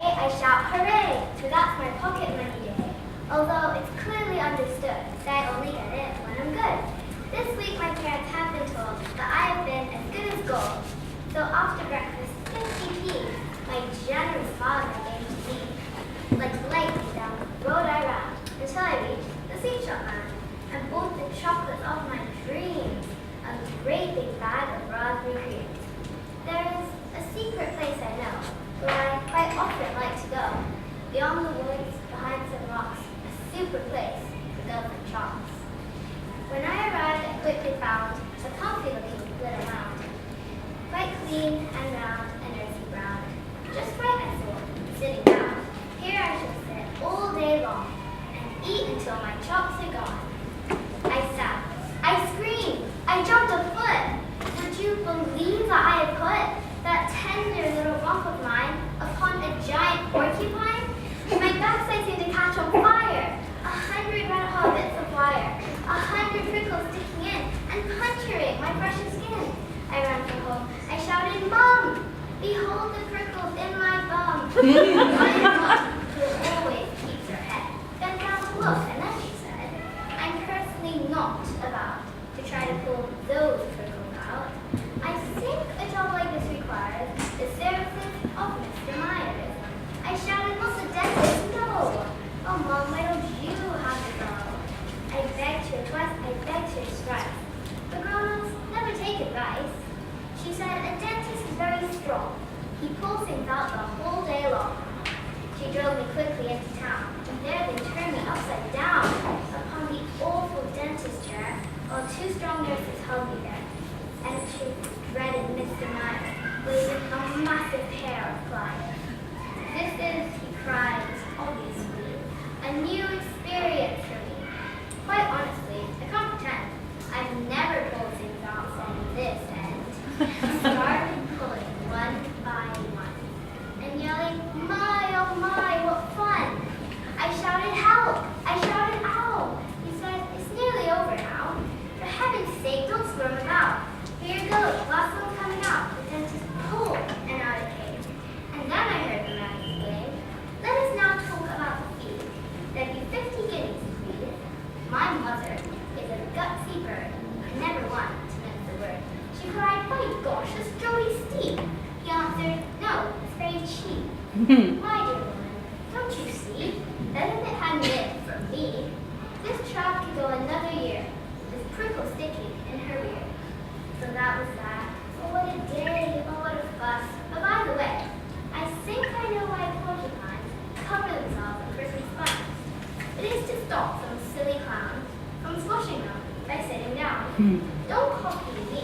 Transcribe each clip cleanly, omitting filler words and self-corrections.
I shout hooray, so that's my pocket money day. Although it's clearly understood that I only get it when I'm good. This week my parents have been told that I have been as good as gold. So after breakfast, 50p, my generous father gave to me. Like lightning down the road I ran until I reached the sweet shop man and bought the chocolates of my dreams, a great big bag of raspberry creams. There is a secret place I know where I quite often like to go. Beyond the woods, behind some rocks, a super place for delving chops. When I arrived, I quickly found a comfy-looking little mound, quite clean and round and earthy brown. Just right, I thought, sitting down. Here I shall sit all day long and eat until my chops are gone. I sat, I screamed, I jumped a foot. Would you believe that I had put that tender little rump of mine upon a giant porcupine? My backside seemed to catch on fire. 100 red-hot bits of wire, 100 prickles sticking in and puncturing my precious skin. I ran for home. I shouted, Mom, behold the prickles in my bum. My mom, who always keeps her head, bent down to look, and then she said, I'm personally not about to try to pull those prickles out. I think a job like this requires the services of Mr. Myers. I shouted, not the dentist, no. Oh, Mom, why don't you have the job? I begged her twice, I begged her thrice. The grown-ups never take advice. She said, a dentist is very strong. He pulls things out the whole day long. She drove me quickly into town, and there they turned me upside down upon the awful dentist chair, while two strong nurses held me there. And she dreaded Mr. Myers, waving a massive pair of pliers. This is, he cried, obviously, a new experience for me. Quite honestly, I can't pretend. I've never pulled things out from this end. I started pulling one by one, and yelling, my, oh my, what fun! I shouted, help! I shouted, ow! He said, it's nearly over now. For heaven's sake, don't squirm about. Here goes, last one coming out. The dentist pulled, and out it came. And then I heard the man exclaim, let us now talk about the feed. There'd be 50 guineas, please. My mother is a gutsy bird, never one to mince the word. She cried, my gosh, that's jolly steep. He answered, no, it's very cheap. My dear woman, don't you see that if it hadn't been for me, this child could go another year with prickles sticking in her ear. So that was that. Oh, what a day, oh, what a fuss. But by the way, I think I know why porcupines cover themselves in prickly spines. It is to stop some silly clowns from squashing them by sitting down. Don't copy me.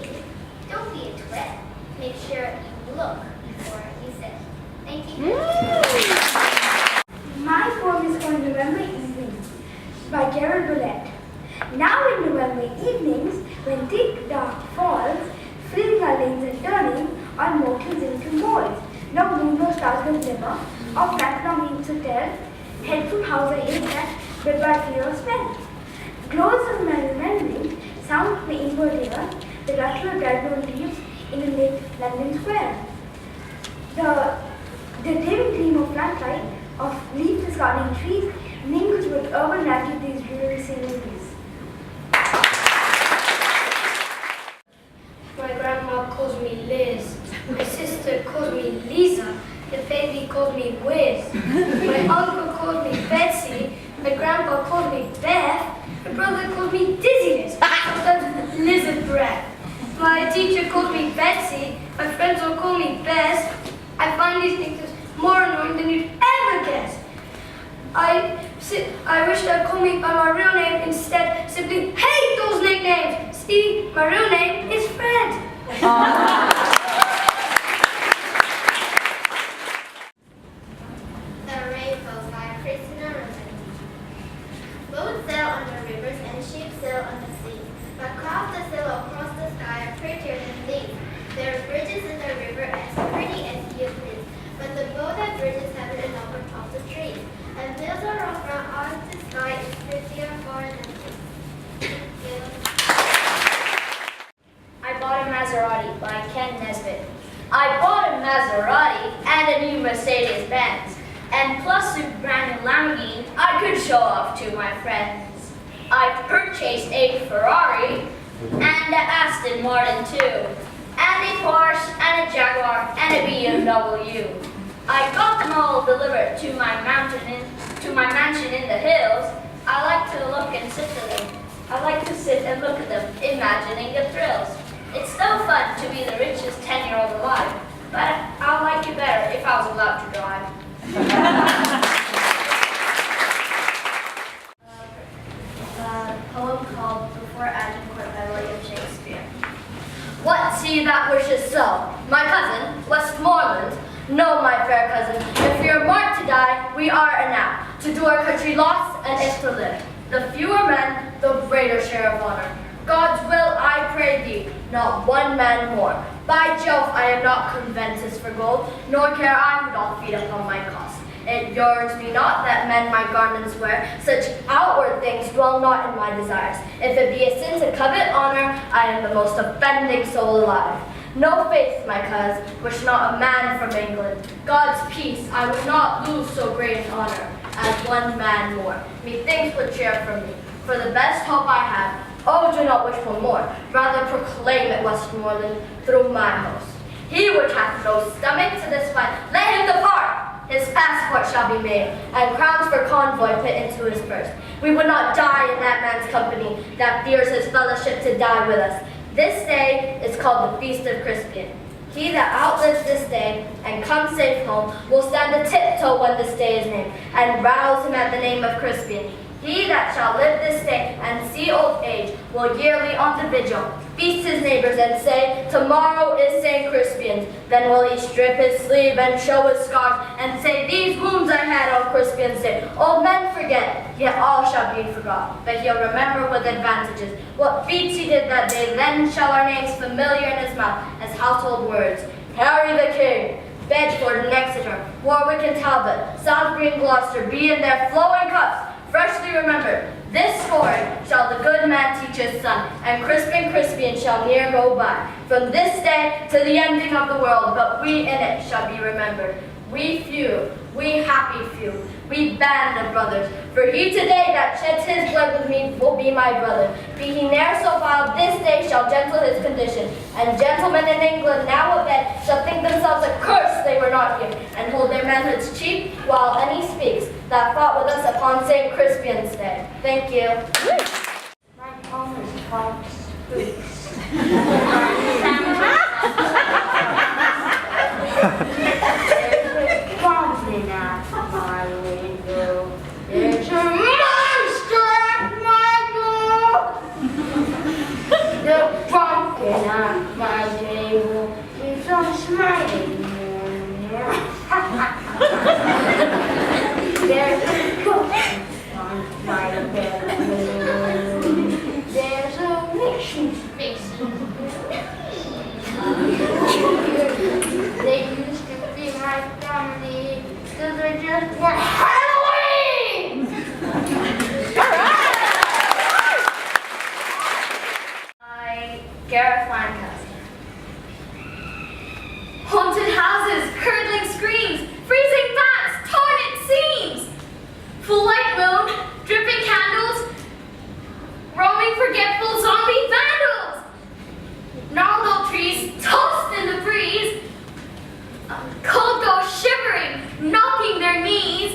Don't be a twit. Make sure you look before you sit. Thank you. My poem is called November Evenings by Gerald Bullet. Now in November evenings, when thick dark falls, filling our lanes and turning our motors into moles. No moon, no stars will glimmer, or flat longings to tell, head from house I hate that, but by fear of smell. Glows of my remembering, sound my inward ear, the rustle of dead leaves in a late London square. The dim gleam of lamplight, of leafless garden trees, mingles with urban life of these dreary sceneries. My grandma calls me Liz. My sister calls me Lisa. The baby calls me Wiz. My uncle calls me Betsy. My grandpa calls me Beth. My brother calls me Dizziness. Sometimes lizard breath. My teacher calls me Betsy. My friends all call me Bess. I find these nicknames more annoying than you'd ever guess. I wish they'd call me by my real name instead. Simply hate those nicknames. See, my real name is Fred. The Rainbow by Christina Rubin. Boats sail on the rivers and ships sail on the sea, but clouds that sail across the sky are prettier than these. There are bridges in the river as pretty as you please, but the boat that bridges heaven and over tops of trees, and bills are off from the sky is prettier far than these. Thank you. I bought a Maserati by Ken Nesbitt. I bought a Maserati and a new Mercedes-Benz. and plus a brand new Lamborghini I could show off to my friends. I purchased a Ferrari and an Aston Martin too, and a Porsche and a Jaguar and a BMW. I got them all delivered to my mansion in the hills. I like to look and sit to them. I like to sit and look at them, imagining the thrills. It's so fun to be the richest 10-year-old alive, but I'd like it better if I was allowed to drive. A poem called Before Agincourt by William Shakespeare. What's he that wishes so? My cousin, Westmoreland? No, my fair cousin, if we are marked to die, we are enow, to do our country loss, and if to live. The fewer men, the greater share of honor. God's will, I pray thee, not one man more. By Jove, I am not covetous for gold, nor care I who doth feed upon my cost. It yearns me not that men my garments wear, such outward things dwell not in my desires. If it be a sin to covet honor, I am the most offending soul alive. No faith, my coz, wish not a man from England. God's peace, I would not lose so great an honor as one man more. Methinks would cheer from me, for the best hope I have. Oh, do not wish for more, rather proclaim it, Westmoreland, through my host. He which hath no stomach to this fight, let him depart. His passport shall be made, and crowns for convoy put into his purse. We would not die in that man's company, that fears his fellowship to die with us. This day is called the Feast of Crispian. He that outlives this day and comes safe home will stand a tiptoe when this day is named, and rouse him at the name of Crispian. He that shall live this day and see old age will yearly on the vigil feast his neighbors and say, tomorrow is St. Crispian's. Then will he strip his sleeve and show his scars and say, these wounds I had on Crispian's day. Old men forget, yet all shall be forgot. But he'll remember with advantages what feats he did that day. Then shall our names familiar in his mouth as household words. Harry the King, Bedford and Exeter, Warwick and Talbot, Salisbury and Gloucester be in their flowing cups freshly remembered. This story shall the good man teach his son, and Crispian shall ne'er go by. From this day to the ending of the world, but we in it shall be remembered. We few, we happy few, we band of brothers. For he today that sheds his blood with me will be my brother. Be he ne'er so vile, this day shall gentle his condition. And gentlemen in England now abed shall think themselves accursed they were not here, and hold their manhoods cheap, while any speaks that fought with us upon St. Crispian's Day. Thank you. My poem is called Spooks. Bumping at my window, there's a monster at my door. They're bumping at my table, it's a smiling moon. There's a ghost on my bed. There's a witch's face. They used to be my family, so they just want Halloween! By Gareth Lancaster. Haunted houses, curdling screams, freezing bats, torn at seams. Full light moon, dripping candles, roaming forgetful zombie vandals. Gnarled old trees tossed in the breeze. Cold ghosts shivering, knocking their knees.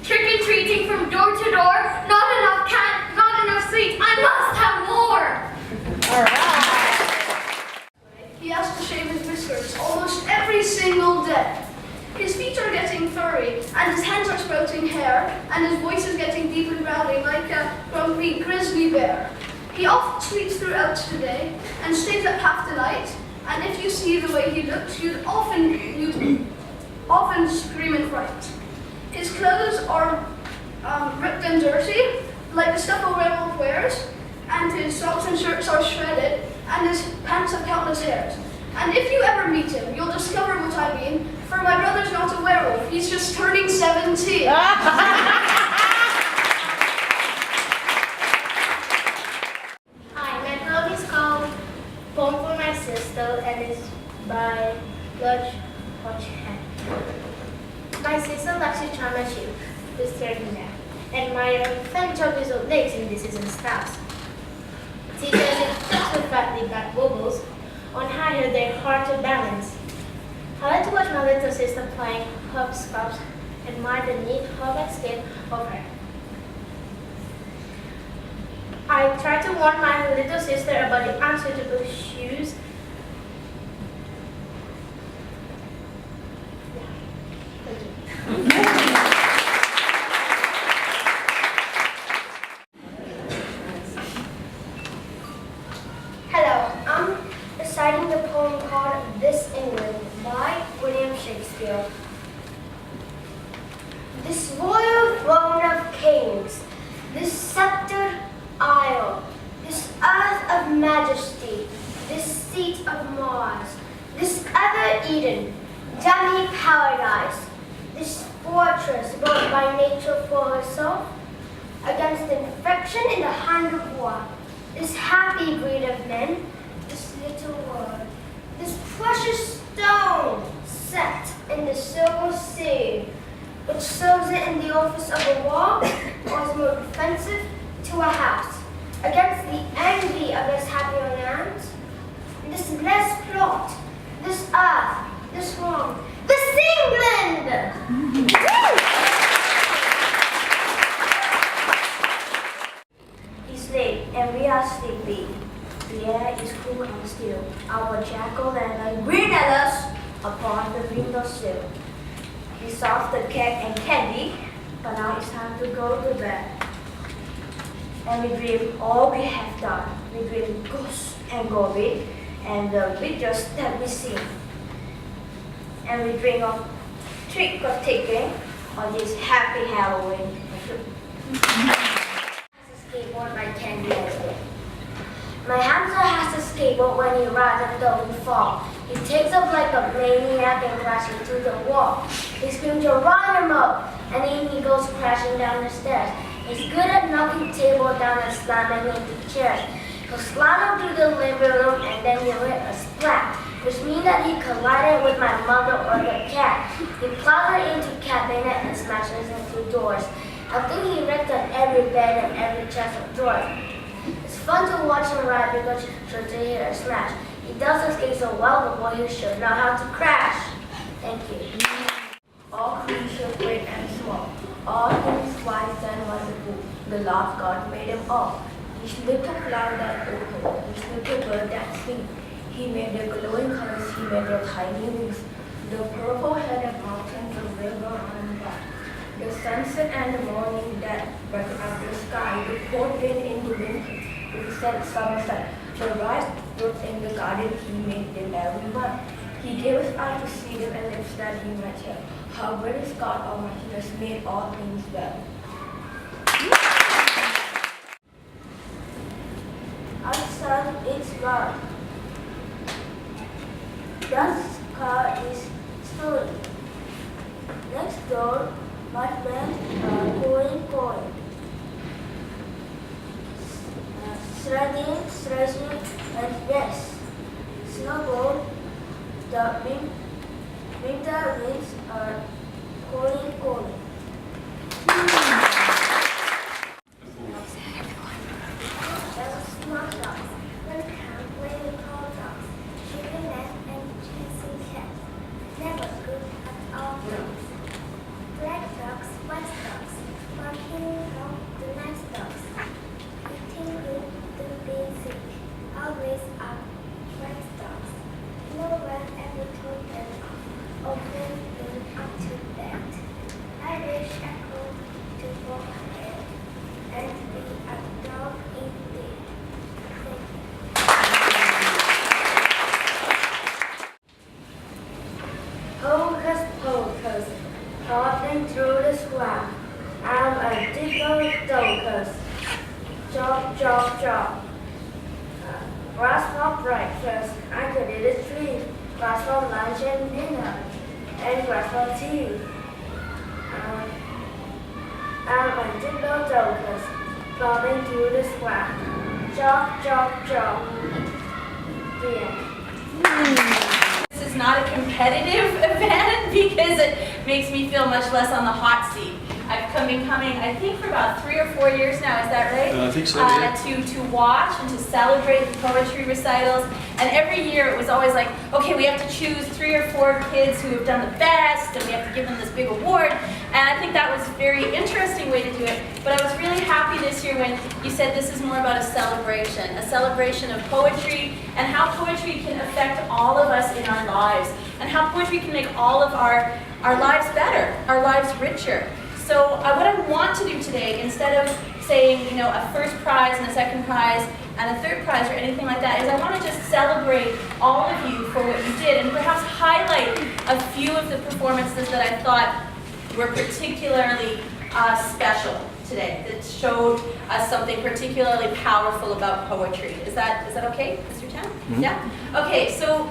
Trick-or-treating from door to door. Not enough cat, not enough sweets. I must have more. All right. He has to shave his whiskers almost every single day. His feet are getting furry, and his hands are sprouting hair, and his voice is getting deep and growly like a grumpy grizzly bear. He often sleeps throughout the day and stays up half the night, and if you see the way he looks, you'd often scream in fright. His clothes are ripped and dirty, like the stuff a werewolf wears, and his socks and shirts are shredded, and his pants have countless hairs. And if you ever meet him, you'll discover what I mean, for my brother's not a werewolf, he's just turning 17. Hi, my poem is called Poem for My Sister and is by Lodge Hodgson. My sister likes to charm my sheep with turning there, and my friend jogges old legs in dishes and stuffs. She says it fits with fatly black wobbles on higher they're hard to balance. I like to watch my little sister playing hopscotch and admire the neat hog skin of her. I try to warn my little sister about the unsuitable shoes. Hello, I'm reciting the poem called This England by William Shakespeare. This royal throne of kings, this sceptred isle, this earth of majesty, this seat of Mars, this ever Eden, dummy paradise, this fortress built by nature for herself, against infection in the hand of war, this happy breed of men, this little world, this precious stone set in the silver sea, which serves it in the office of a wall or is more defensive to a house, against the envy of this happier land, this blessed plot, this earth, this home, this England! It's late and we are sleepy. The air is cool and still. Our jack-o'-lantern grin at us upon the windowsill. We solved the cake and candy, but now it's time to go to bed. And we dream all we have done. We dream ghosts and goblins and the videos that we see. And we dream of trick or treating on this happy Halloween. Skateboard by Candy Escape. My hamster has a skateboard when he rides and doesn't fall. He takes off like a maniac and crashes into the wall. He screams to run him up, and then he goes crashing down the stairs. He's good at knocking tables down and slamming into chairs. He'll slam into the living room and then he'll hit a splat, which means that he collided with my mother or the cat. He plows into cabinet and smashes into doors. I think he wrecked on every bed and every chest of drawers. It's fun to watch him ride because he's sure to hit or smash. He doesn't skate so well, but boy, he should know how to crash. Thank you. All creatures great and small, all things wise and wonderful, the Lord God made them all. Each little flower that opens, each little bird that sings. He made the glowing colors, he made the tiny wings, the purple-headed mountains, the river and that, the sunset and the morning that brighten up the sky, the cold wind in the winter, the set sunset, the rice fruit in the garden, he made them every one. He gave us eyes to see them and lips that he might hear. How great is God Almighty has made all things well. Our sun is gone. The car is snowing. Next door, my friends are going. Stretching, and yes, snowball. The winter winds are calling. Hocus, hopping through the square. I'm a diplodocus. Chop. Grass for breakfast. I could eat a tree. Grass for lunch and dinner. And grass for tea. I'm a diplodocus. Hopping through the square. Chop. The end. This is not a competitive event because makes me feel much less on the hot seat. I've been coming, I think, for about 3 or 4 years now, is that right? I think so, yeah. To watch and to celebrate the poetry recitals. And every year it was always like, okay, we have to choose 3 or 4 kids who have done the best, and we have to give them this big award. And I think that was a very interesting way to do it. But I was really happy this year when you said this is more about a celebration of poetry, and how poetry can affect all of us in our lives, and how poetry can make all of our lives better, our lives richer. So what I want to do today, instead of saying, you know, a first prize and a second prize and a third prize or anything like that, is I want to just celebrate all of you for what you did, and perhaps highlight a few of the performances that I thought were particularly special today, that showed us something particularly powerful about poetry. Is that okay, Mr. Chan? Mm-hmm. Yeah? Okay, so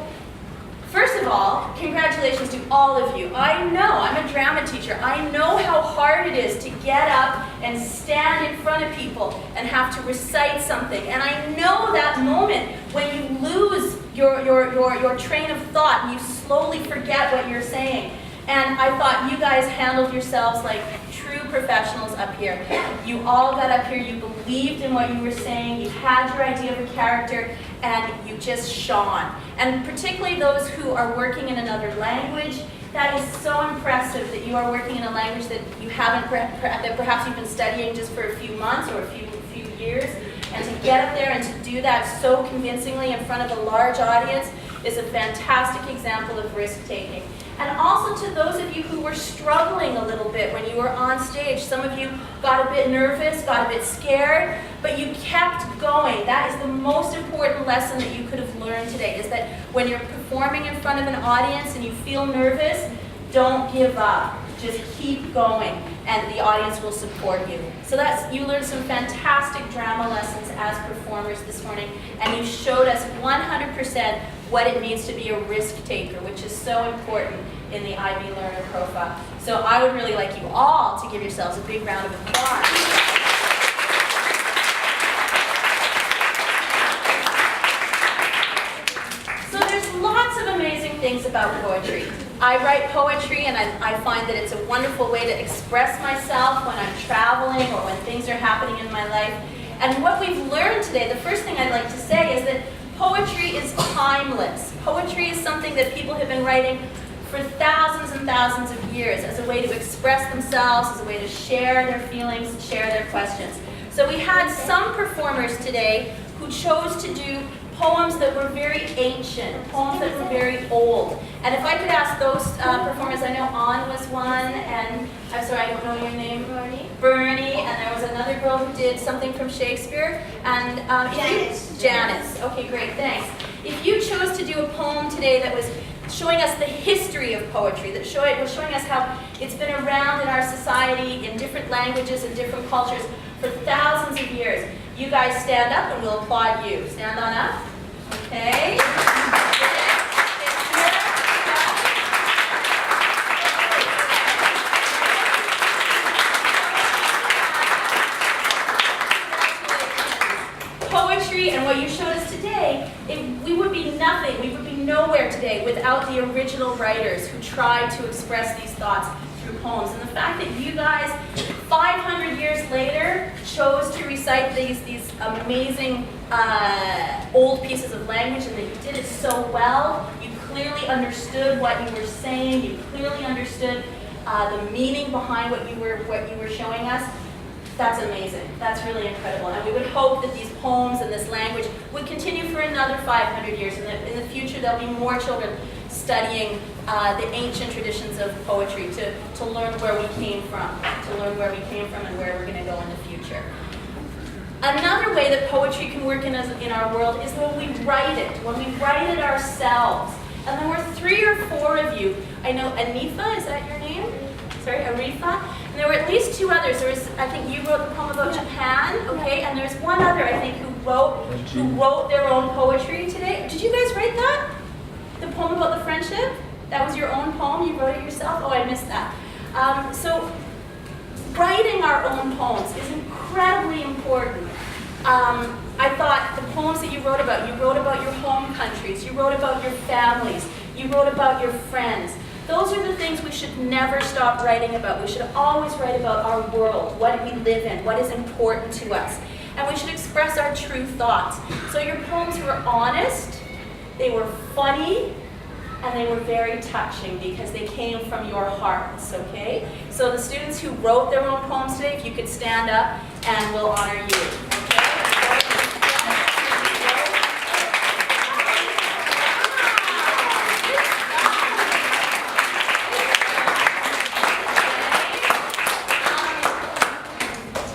first of all, congratulations to all of you. I know, I'm a drama teacher. I know how hard it is to get up and stand in front of people and have to recite something. And I know that moment when you lose your train of thought and you slowly forget what you're saying. And I thought you guys handled yourselves like true professionals up here. You all got up here, you believed in what you were saying, you had your idea of a character, and you just shone. And particularly those who are working in another language, that is so impressive that you are working in a language that you haven't, that perhaps you've been studying just for a few months or a few years. And to get up there and to do that so convincingly in front of a large audience is a fantastic example of risk-taking. And also to those of you who were struggling a little bit when you were on stage. Some of you got a bit nervous, got a bit scared, but you kept going. That is the most important lesson that you could have learned today, is that when you're performing in front of an audience and you feel nervous, don't give up. Just keep going, and the audience will support you. So you learned some fantastic drama lessons as performers this morning, and you showed us 100% what it means to be a risk taker, which is so important in the IB Learner profile. So I would really like you all to give yourselves a big round of applause. So there's lots of amazing things about poetry. I write poetry, and I find that it's a wonderful way to express myself when I'm traveling or when things are happening in my life. And what we've learned today, the first thing I'd like to say is that poetry is timeless. Poetry is something that people have been writing for thousands and thousands of years as a way to express themselves, as a way to share their feelings, share their questions. So we had some performers today who chose to do poems that were very ancient, poems that were very old. And if I could ask those performers, I know Ann was one, and I'm sorry, I don't know your name. Bernie, and there was another girl who did something from Shakespeare, and Janice. Okay, great, thanks. If you chose to do a poem today that was showing us the history of poetry, that was showing us how it's been around in our society in different languages and different cultures for thousands of years, you guys stand up and we'll applaud you. Stand on up. Okay. Poetry and what you showed us today, we would be nothing, we would be nowhere today without the original writers who tried to express these thoughts through poems. And the fact that you guys, 500 years later, chose to recite these amazing old pieces of language, and that you did it so well, you clearly understood what you were saying, you clearly understood the meaning behind what you were showing us. That's amazing. That's really incredible. And we would hope that these poems and this language would continue for another 500 years, and that in the future there'll be more children studying the ancient traditions of poetry to learn where we came from, and where we're going to go in the future. Another way that poetry can work in our world is when we write it ourselves. And there were 3 or 4 of you. I know Anifa, is that your name? Sorry, Arifa. And there were at least 2 others. There was, I think you wrote the poem about Japan, okay? And there's one other, I think, who wrote their own poetry today. Did you guys write that? The poem about the friendship? That was your own poem? You wrote it yourself? Oh, I missed that. So writing our own poems is incredibly important. I thought the poems that you wrote about your home countries, you wrote about your families, you wrote about your friends. Those are the things we should never stop writing about. We should always write about our world, what we live in, what is important to us. And we should express our true thoughts. So your poems were honest, they were funny, and they were very touching because they came from your hearts, okay? So the students who wrote their own poems today, if you could stand up, and we'll honor you, okay?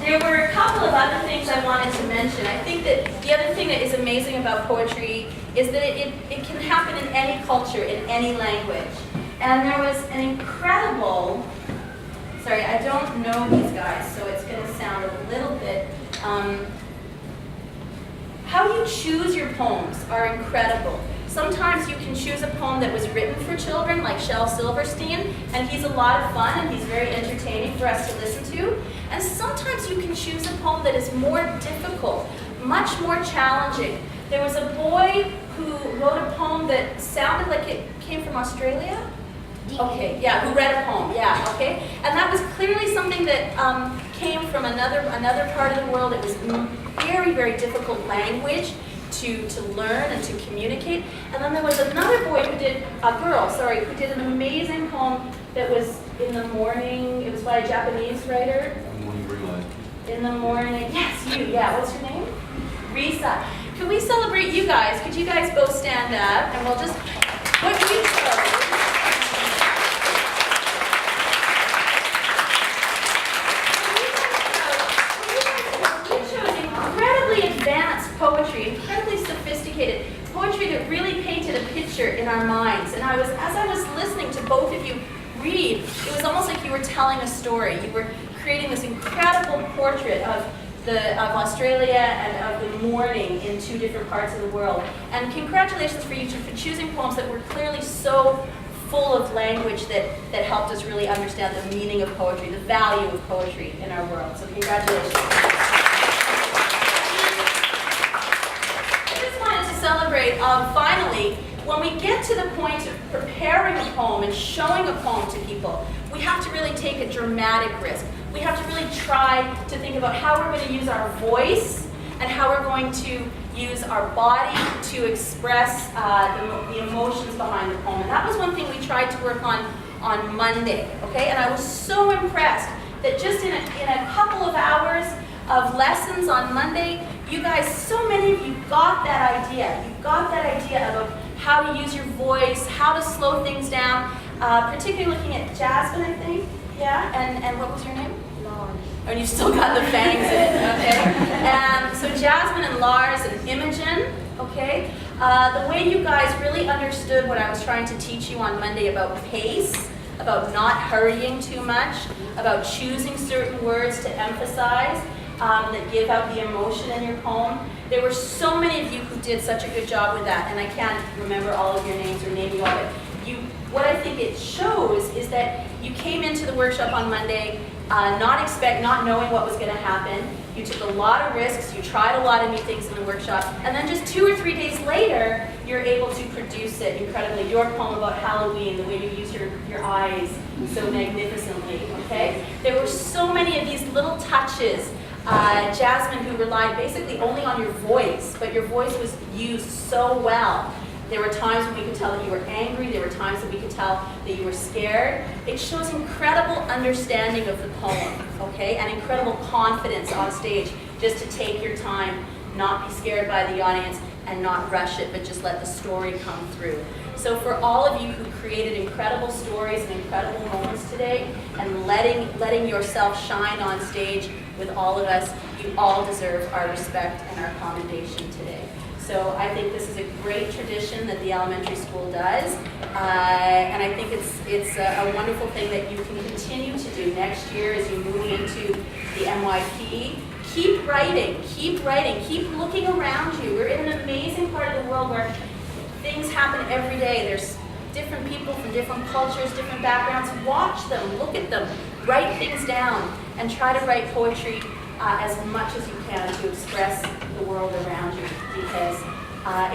There were a couple of other things I wanted to mention. I think that the other thing that is amazing about poetry is that it can happen in any culture, in any language. And there was an incredible, sorry, I don't know these guys, so it's going to sound a little bit, how you choose your poems are incredible. Sometimes you can choose a poem that was written for children, like Shel Silverstein, and he's a lot of fun and he's very entertaining for us to listen to. And sometimes you can choose a poem that is more difficult, much more challenging. There was a boy who wrote a poem that sounded like it came from Australia. Okay, yeah, who read a poem, yeah, okay. And that was clearly something that came from another part of the world. It was very, very difficult language to learn and to communicate. And then there was another boy who did, who did an amazing poem that was in the morning. It was by a Japanese writer. In the morning, yes, you, yeah, what's your name? Risa. Can we celebrate you guys? Could you guys both stand up and we'll just, what you chose? Advanced poetry, incredibly sophisticated poetry that really painted a picture in our minds. And as I was listening to both of you read, it was almost like you were telling a story. You were creating this incredible portrait of Australia and of the morning in two different parts of the world. And congratulations for you two for choosing poems that were clearly so full of language that helped us really understand the meaning of poetry, the value of poetry in our world. So congratulations. Celebrate, finally, when we get to the point of preparing a poem and showing a poem to people, we have to really take a dramatic risk. We have to really try to think about how we're going to use our voice and how we're going to use our body to express the emotions behind the poem. And that was one thing we tried to work on Monday, okay? And I was so impressed that just in a couple of hours of lessons on Monday, you guys, so many of you got that idea. You got that idea about how to use your voice, how to slow things down, particularly looking at Jasmine, I think. Yeah? And what was your name? Lars. Oh, and you still got the fangs in it, okay? So Jasmine and Lars and Imogen, okay? The way you guys really understood what I was trying to teach you on Monday about pace, about not hurrying too much, about choosing certain words to emphasize, that give out the emotion in your poem. There were so many of you who did such a good job with that, and I can't remember all of your names or name you all, but what I think it shows is that you came into the workshop on Monday not knowing what was going to happen. You took a lot of risks, you tried a lot of new things in the workshop, and then just 2 or 3 days later, you're able to produce it incredibly. Your poem about Halloween, the way you use your eyes so magnificently, okay? There were so many of these little touches. Jasmine, who relied basically only on your voice, but your voice was used so well. There were times when we could tell that you were angry, there were times that we could tell that you were scared. It shows incredible understanding of the poem, okay, and incredible confidence on stage just to take your time, not be scared by the audience, and not rush it, but just let the story come through. So for all of you who created incredible stories and incredible moments today, and letting yourself shine on stage with all of us, you all deserve our respect and our commendation today. So I think this is a great tradition that the elementary school does, and I think it's a wonderful thing that you can continue to do next year as you move into the MYP. Keep writing, keep looking around you. We're in an amazing part of the world where things happen every day. There's different people from different cultures, different backgrounds. Watch them, look at them, write things down, and try to write poetry as much as you can to express the world around you, because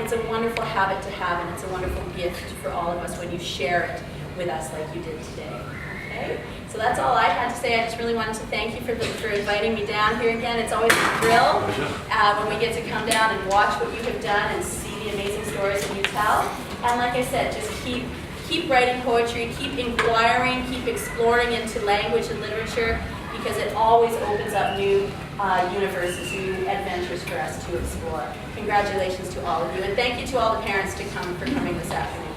it's a wonderful habit to have, and it's a wonderful gift for all of us when you share it with us like you did today. Okay? So that's all I had to say. I just really wanted to thank you for inviting me down here again. It's always a thrill when we get to come down and watch what you have done and see the amazing stories that you tell. And like I said, just keep writing poetry, keep inquiring, keep exploring into language and literature, because it always opens up new universes, new adventures for us to explore. Congratulations to all of you, and thank you to all the parents for coming this afternoon.